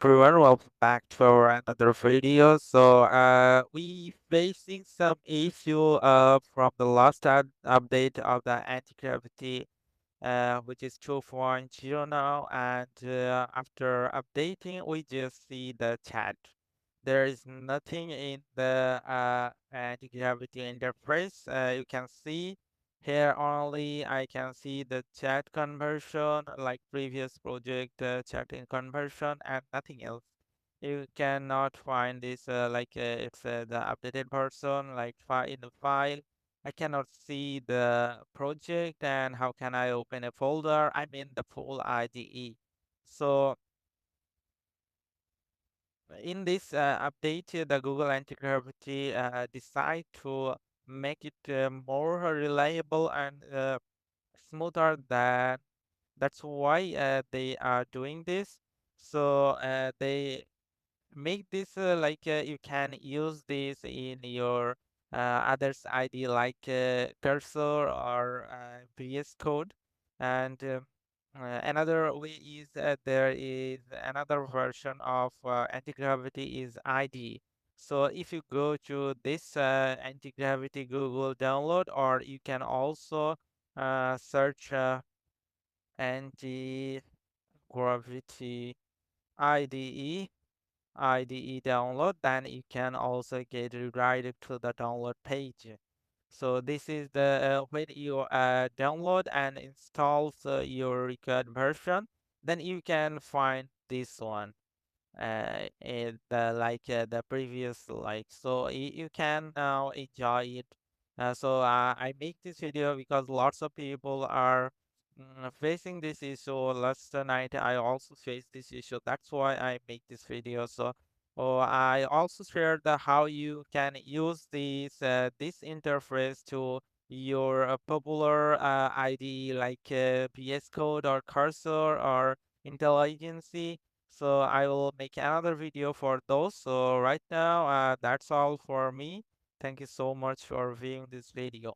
Everyone, welcome back to our another video. We facing some issue from the last update of the anti-gravity, which is 2.0 now, and after updating, we just see the chat. There is nothing in the anti-gravity interface. You can see here only. I can see the chat conversion, like previous project chatting conversion, and nothing else. You cannot find this it's the updated version like file in the file. I cannot see the project, and how can I open a folder? I'm in the full IDE. So in this update, the Google Antigravity decide to make it more reliable and smoother than. That's why they are doing this. They make this you can use this in your others ID like cursor or VS Code. And another way is there is another version of anti-gravity is IDE. So if you go to this anti-gravity Google download, or you can also search anti-gravity IDE IDE download, then you can also get redirected to the download page. So this is the when you download and install your required version, then you can find this one in the previous so you can now enjoy it. I make this video because lots of people are facing this issue. Last night I also faced this issue. That's why I make this video. I also share the how you can use this interface to your popular IDE like VS Code or Cursor or Intelligency. So I will make another video for those. So right now, that's all for me. Thank you so much for viewing this video.